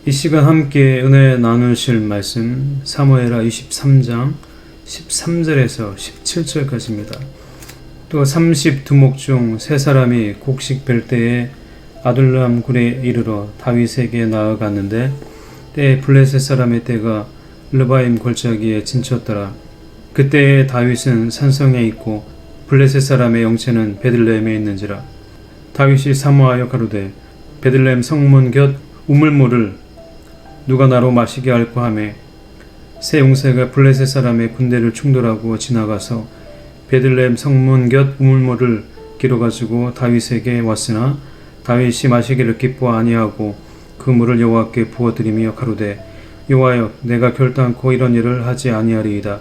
이 시간 함께 은혜 나누실 말씀 사무엘하 23장 13절에서 17절까지입니다. 또 32목 중 세 사람이 곡식 벨 때에 아둘람 굴에 이르러 다윗에게 나아갔는데 때에 블레셋 사람의 떼가 르바임 골짜기에 진쳤더라. 그때에 다윗은 산성에 있고 블레셋 사람의 영체는 베들레헴에 있는지라. 다윗이 사모하여 가로되 베들레헴 성문 곁 우물물을 누가 나로 마시게 할까 하매 세 용사가 블레셋 사람의 군대를 충돌하고 지나가서 베들레헴 성문 곁 우물물을 길어가지고 다윗에게 왔으나 다윗이 마시기를 기뻐 아니하고 그 물을 여호와께 부어드리며 가로되 여호와여 내가 결단코 이런 일을 하지 아니하리이다.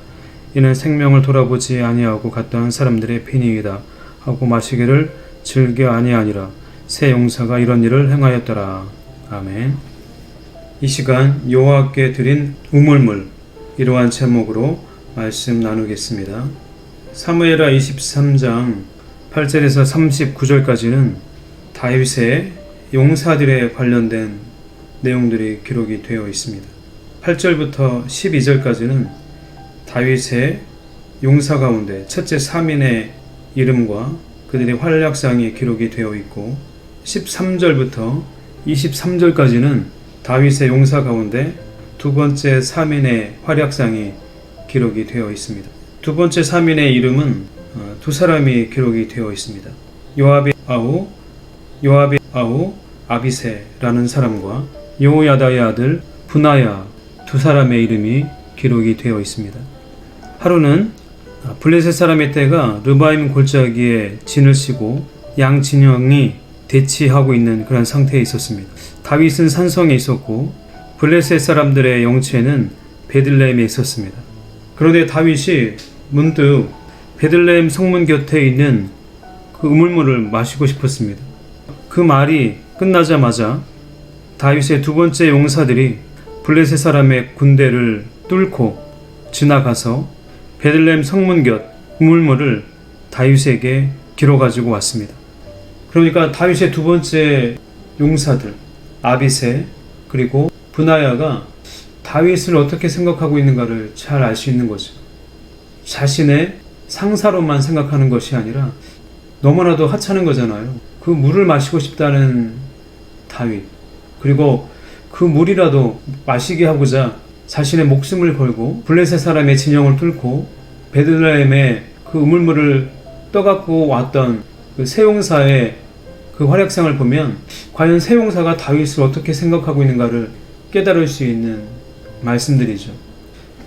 이는 생명을 돌아보지 아니하고 갔던 사람들의 편이이다 하고 마시기를 즐겨 아니하니라. 세 용사가 이런 일을 행하였더라. 아멘. 이 시간 여호와께 드린 우물물, 이러한 제목으로 말씀 나누겠습니다. 사무엘하 23장 8절에서 39절까지는 다윗의 용사들에 관련된 내용들이 기록이 되어 있습니다. 8절부터 12절까지는 다윗의 용사 가운데 첫째 3인의 이름과 그들의 활약상이 기록이 되어 있고 13절부터 23절까지는 다윗의 용사 가운데 두 번째 3인의 활약상이 기록이 되어 있습니다. 두 번째 3인의 이름은 두 사람이 기록이 되어 있습니다. 요압의 아우 아비새라는 사람과 여호야다의 아들 분하야 두 사람의 이름이 기록이 되어 있습니다. 하루는 블레셋 사람의 떼가 르바임 골짜기에 진을 치고 양 진영이 대치하고 있는 그런 상태에 있었습니다. 다윗은 산성에 있었고 블레셋 사람들의 영체는 베들레헴에 있었습니다. 그런데 다윗이 문득 베들레헴 성문 곁에 있는 그 우물물을 마시고 싶었습니다. 그 말이 끝나자마자 다윗의 두 번째 용사들이 블레셋 사람의 군대를 뚫고 지나가서 베들레헴 성문 곁 우물물을 다윗에게 길어 가지고 왔습니다. 그러니까 다윗의 두 번째 용사들 아비새 그리고 분하야가 다윗을 어떻게 생각하고 있는가를 잘 알 수 있는 거죠. 자신의 상사로만 생각하는 것이 아니라 너무나도 하찮은 거잖아요. 그 물을 마시고 싶다는 다윗, 그리고 그 물이라도 마시게 하고자 자신의 목숨을 걸고 블레셋 사람의 진영을 뚫고 베들레헴에 그 우물물을 떠갖고 왔던 그 세용사의 그 활약상을 보면 과연 세용사가 다윗을 어떻게 생각하고 있는가를 깨달을 수 있는 말씀들이죠.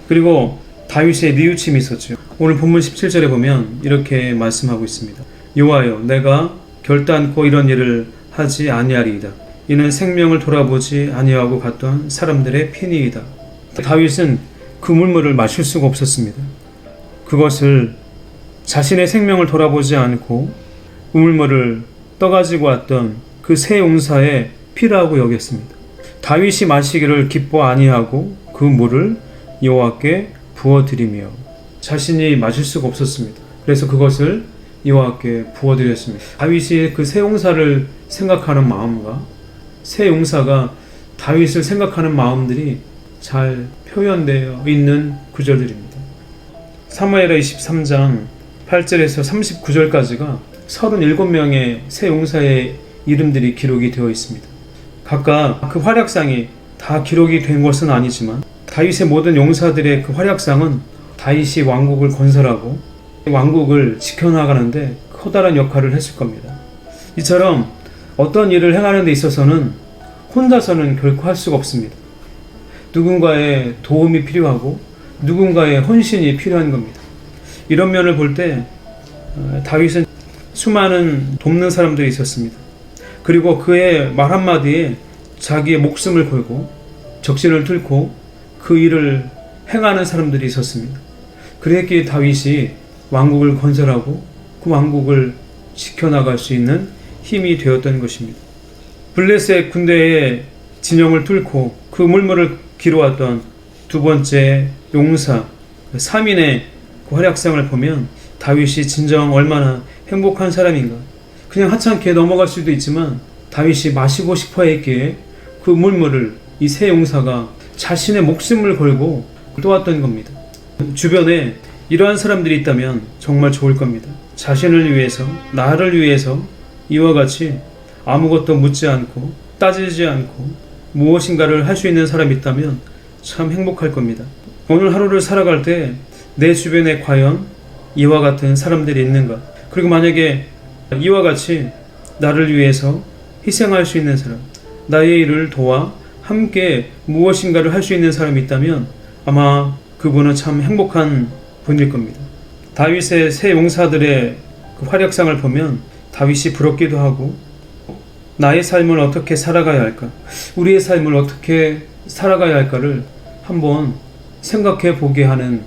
그리고 다윗의 뉘우침이 있었죠. 오늘 본문 17절에 보면 이렇게 말씀하고 있습니다. 여호와여 내가 결단코 이런 일을 하지 아니하리이다. 이는 생명을 돌아보지 아니하고 갔던 사람들의 편이이다. 다윗은 그 물물을 마실 수가 없었습니다. 그것을 자신의 생명을 돌아보지 않고 우물물을 떠가지고 왔던 그 세 용사의 피라고 여겼습니다. 다윗이 마시기를 기뻐 아니하고 그 물을 여호와께 부어드리며 자신이 마실 수가 없었습니다. 그래서 그것을 여호와께 부어드렸습니다. 다윗이 그 세 용사를 생각하는 마음과 세 용사가 다윗을 생각하는 마음들이 잘 표현되어 있는 구절들입니다. 사무엘하 23장 8절에서 39절까지가 37명의 세 용사의 이름들이 기록이 되어 있습니다. 각각 그 활약상이 다 기록이 된 것은 아니지만 다윗의 모든 용사들의 그 활약상은 다윗이 왕국을 건설하고 왕국을 지켜나가는데 커다란 역할을 했을 겁니다. 이처럼 어떤 일을 행하는 데 있어서는 혼자서는 결코 할 수가 없습니다. 누군가의 도움이 필요하고 누군가의 헌신이 필요한 겁니다. 이런 면을 볼 때 다윗은 수많은 돕는 사람들이 있었습니다. 그리고 그의 말 한마디에 자기의 목숨을 걸고 적신을 들고 그 일을 행하는 사람들이 있었습니다. 그랬기에 다윗이 왕국을 건설하고 그 왕국을 지켜나갈 수 있는 힘이 되었던 것입니다. 블레셋 군대의 진영을 뚫고 그 물물을 길어왔던 두 번째 용사 3인의 그 활약상을 보면 다윗이 진정 얼마나 행복한 사람인가. 그냥 하찮게 넘어갈 수도 있지만 다윗이 마시고 싶어 했기에 그 물물을 이 세 용사가 자신의 목숨을 걸고 도왔던 겁니다. 주변에 이러한 사람들이 있다면 정말 좋을 겁니다. 자신을 위해서, 나를 위해서 이와 같이 아무것도 묻지 않고 따지지 않고 무엇인가를 할 수 있는 사람이 있다면 참 행복할 겁니다. 오늘 하루를 살아갈 때 내 주변에 과연 이와 같은 사람들이 있는가? 그리고 만약에 이와 같이 나를 위해서 희생할 수 있는 사람, 나의 일을 도와 함께 무엇인가를 할 수 있는 사람이 있다면 아마 그분은 참 행복한 분일 겁니다. 다윗의 세 용사들의 그 활약상을 보면 다윗이 부럽기도 하고, 나의 삶을 어떻게 살아가야 할까? 우리의 삶을 어떻게 살아가야 할까를 한번 생각해 보게 하는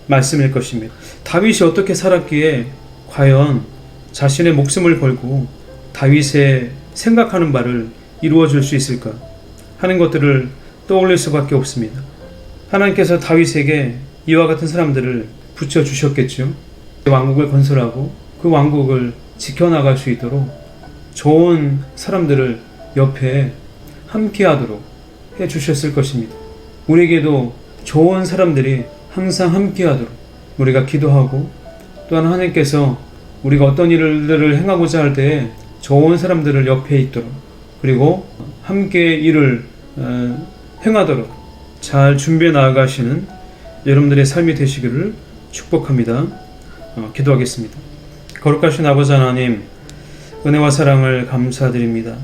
말씀일 것입니다. 다윗이 어떻게 살았기에 과연 자신의 목숨을 걸고 다윗의 생각하는 바를 이루어 줄 수 있을까 하는 것들을 떠올릴 수밖에 없습니다. 하나님께서 다윗에게 이와 같은 사람들을 붙여주셨겠죠. 왕국을 건설하고 그 왕국을 지켜나갈 수 있도록 좋은 사람들을 옆에 함께하도록 해주셨을 것입니다. 우리에게도 좋은 사람들이 항상 함께하도록 우리가 기도하고, 또한 하나님께서 우리가 어떤 일들을 행하고자 할 때 좋은 사람들을 옆에 있도록, 그리고 함께 일을 행하도록 잘 준비해 나아가시는 여러분들의 삶이 되시기를 축복합니다. 기도하겠습니다. 거룩하신 아버지 하나님, 은혜와 사랑을 감사드립니다.